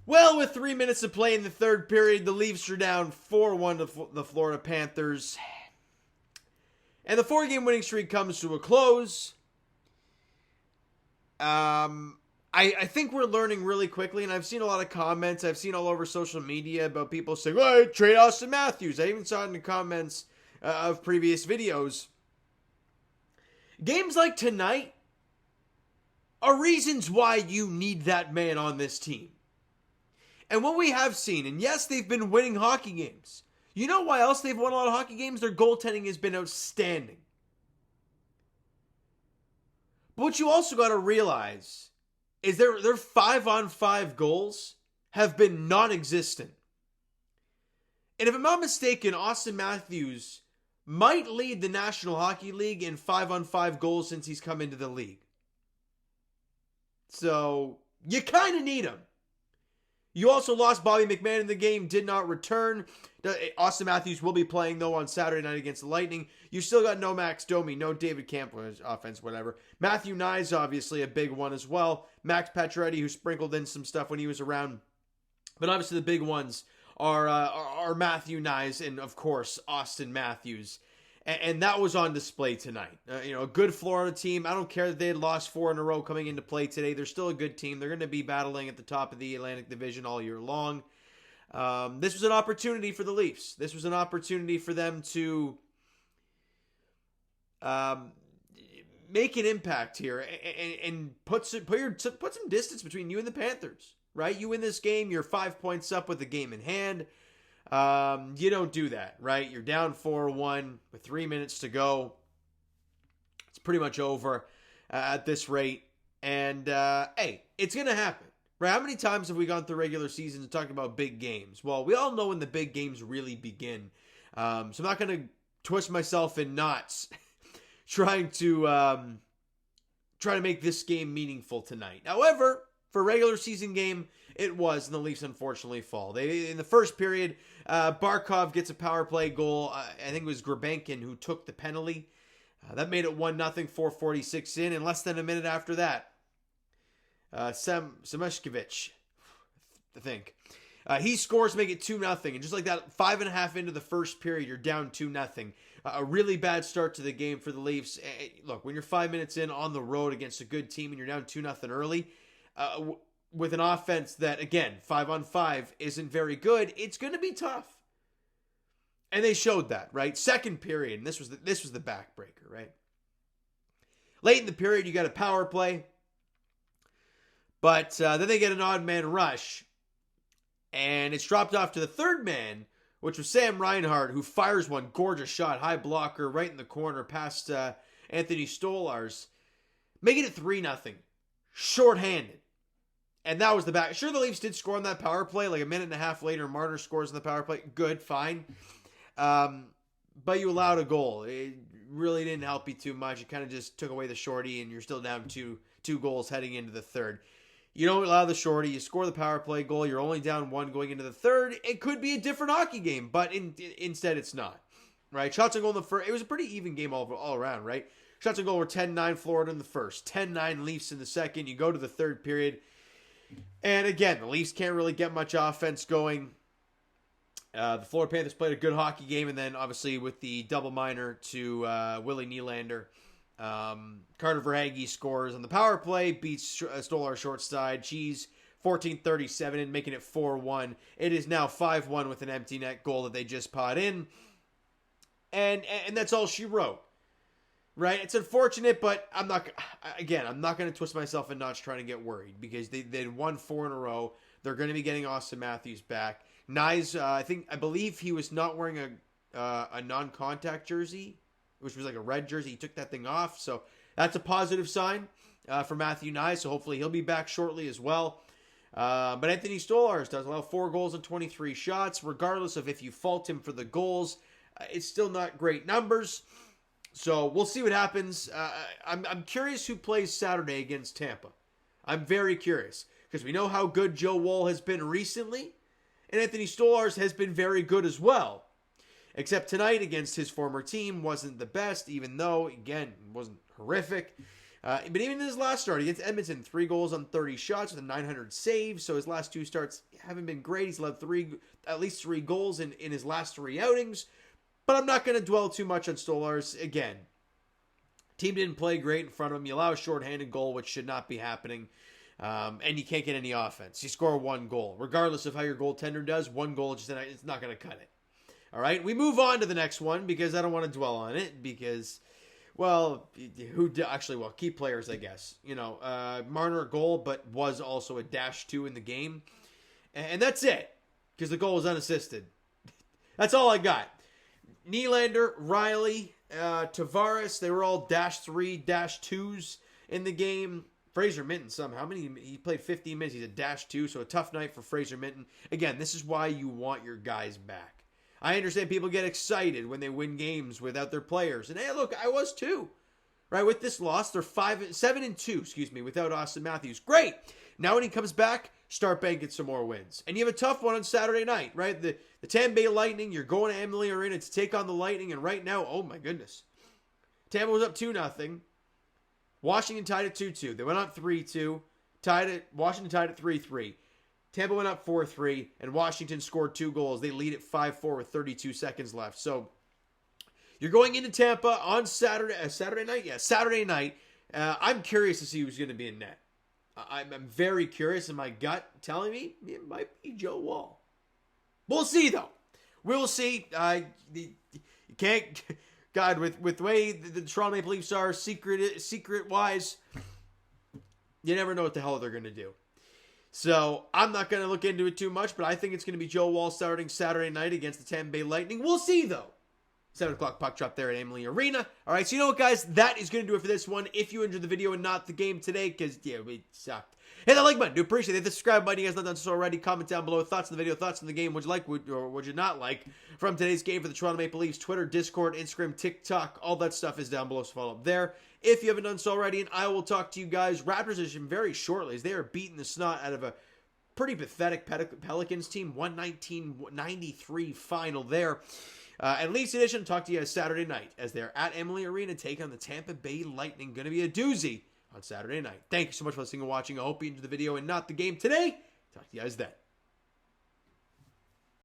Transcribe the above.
Well, with 3 minutes to play in the third period, the Leafs are down 4-1 to the Florida Panthers. And the four-game winning streak comes to a close. I think we're learning really quickly, and I've seen a lot of comments. I've seen all over social media about people saying, "Hey, trade Austin Matthews." I even saw it in the comments of previous videos. Games like tonight are reasons why you need that man on this team. And what we have seen, and yes, they've been winning hockey games. You know why else they've won a lot of hockey games? Their goaltending has been outstanding. But what you also got to realize is their 5-on-5 goals have been non-existent. And if I'm not mistaken, Austin Matthews might lead the National Hockey League in 5-on-5 goals since he's come into the league. So, you kind of need him. You also lost Bobby McMahon in the game, did not return. Austin Matthews will be playing, though, on Saturday night against the Lightning. You still got no Max Domi, no David Campbell offense, whatever. Matthew Knies, obviously, a big one as well. Max Pacioretty, who sprinkled in some stuff when he was around. But obviously the big ones are Matthew Knies and, of course, Austin Matthews. And that was on display tonight. A good Florida team. I don't care that they had lost 4 in a row coming into play today. They're still a good team. They're going to be battling at the top of the Atlantic Division all year long. This was an opportunity for the Leafs. This was an opportunity for them to make an impact here and put some distance between you and the Panthers. Right? You win this game, you're 5 points up with the game in hand. You don't do that, right? You're down 4-1 with 3 minutes to go. It's pretty much over at this rate. And, hey, it's going to happen, right? How many times have we gone through regular seasons and talking about big games? Well, we all know when the big games really begin. So I'm not going to twist myself in knots trying to make this game meaningful tonight. However, for a regular season game, it was, and the Leafs unfortunately fall. In the first period, Barkov gets a power play goal. I think it was Grabenkin who took the penalty. That made it 1-0, 4:46 in, and less than a minute after that, Semeshkovich, I think, he scores, make it 2-0, and just like that, 5.5 into the first period, you're down 2-0. A really bad start to the game for the Leafs. Look, when you're 5 minutes in on the road against a good team and you're down 2-0 early, with an offense that, again, 5-on-5 isn't very good, it's going to be tough. And they showed that, right? Second period, and this was the backbreaker, right? Late in the period, you got a power play, but then they get an odd man rush, and it's dropped off to the third man, which was Sam Reinhart, who fires one gorgeous shot, high blocker, right in the corner past Anthony Stolarz, making it 3-0, shorthanded. And that was the back. Sure, the Leafs did score on that power play. Like a minute and a half later, Marner scores on the power play. Good, fine. But you allowed a goal. It really didn't help you too much. It kind of just took away the shorty, and you're still down two goals heading into the third. You don't allow the shorty. You score the power play goal. You're only down 1 going into the third. It could be a different hockey game, but instead it's not. Right? Shots on goal in the first. It was a pretty even game all around, right? Shots on goal were 10-9 Florida in the first, 10-9 Leafs in the second. You go to the third period. And again, the Leafs can't really get much offense going. The Florida Panthers played a good hockey game, and then obviously with the double minor to Willie Nylander, Carter Verhaeghe scores on the power play, beats Stolar short side. Cheese 14:37 and making it 4-1. It is now 5-1 with an empty net goal that they just pot in, and that's all she wrote. Right, it's unfortunate, but I'm not going to twist myself in knots trying to get worried because they won 4 in a row. They're going to be getting Austin Matthews back. Knies, I believe he was not wearing a non-contact jersey, which was like a red jersey. He took that thing off, so that's a positive sign for Matthew Knies. So hopefully he'll be back shortly as well. But Anthony Stolarz does allow 4 goals and 23 shots. Regardless of if you fault him for the goals, it's still not great numbers. So we'll see what happens. I'm curious who plays Saturday against Tampa. I'm very curious because we know how good Joe Woll has been recently, and Anthony Stolarz has been very good as well. Except tonight against his former team wasn't the best, even though, again, it wasn't horrific. But even in his last start against Edmonton, 3 goals on 30 shots with a 900 save. So his last 2 starts haven't been great. He's led at least 3 goals in his last 3 outings. But I'm not going to dwell too much on Stolarz. Again, team didn't play great in front of him. You allow a shorthanded goal, which should not be happening. And you can't get any offense. You score 1 goal. Regardless of how your goaltender does, 1 goal, it's not going to cut it. All right, we move on to the next one because I don't want to dwell on it because, well, key players, I guess. Marner goal, but was also a -2 in the game. And that's it because the goal was unassisted. That's all I got. Nylander, Riley, Tavares, they were all -3, -2s in the game. Fraser Minton somehow. He played 15 minutes. He's a -2, so a tough night for Fraser Minton. Again, this is why you want your guys back. I understand people get excited when they win games without their players. And hey, look, I was too. Right, with this loss, they're 7-2, without Austin Matthews. Great. Now when he comes back, start banking some more wins. And you have a tough one on Saturday night, right? The Tampa Bay Lightning, you're going to Emily Arena to take on the Lightning, and right now, oh my goodness. Tampa was up 2-0. Washington tied at 2-2. They went up 3-2. Washington tied at 3-3. Tampa went up 4-3, and Washington scored 2 goals. They lead at 5-4 with 32 seconds left. So you're going into Tampa on Saturday night? Yeah, Saturday night. I'm curious to see who's going to be in net. I'm very curious, and my gut telling me it might be Joe Woll. We'll see, though. We'll see. You can't... God, with the way the Toronto Maple Leafs are secret-wise, you never know what the hell they're going to do. So I'm not going to look into it too much, but I think it's going to be Joe Woll starting Saturday night against the Tampa Bay Lightning. We'll see, though. 7 o'clock puck drop there at Emily Arena. All right, so you know what, guys? That is going to do it for this one. If you enjoyed the video and not the game today, because, yeah, we sucked. Hit that like button. Do appreciate it. The subscribe button. You guys not done so already. Comment down below. Thoughts on the video. Thoughts on the game. Would you like or would you not like from today's game for the Toronto Maple Leafs? Twitter, Discord, Instagram, TikTok. All that stuff is down below, so follow up there. If you haven't done so already, and I will talk to you guys. Raptors edition very shortly as they are beating the snot out of a pretty pathetic Pelicans team. 119-93 final there. And Leafs edition, talk to you guys Saturday night as they're at Emily Arena taking on the Tampa Bay Lightning. Going to be a doozy on Saturday night. Thank you so much for listening and watching. I hope you enjoyed the video and not the game today. Talk to you guys then.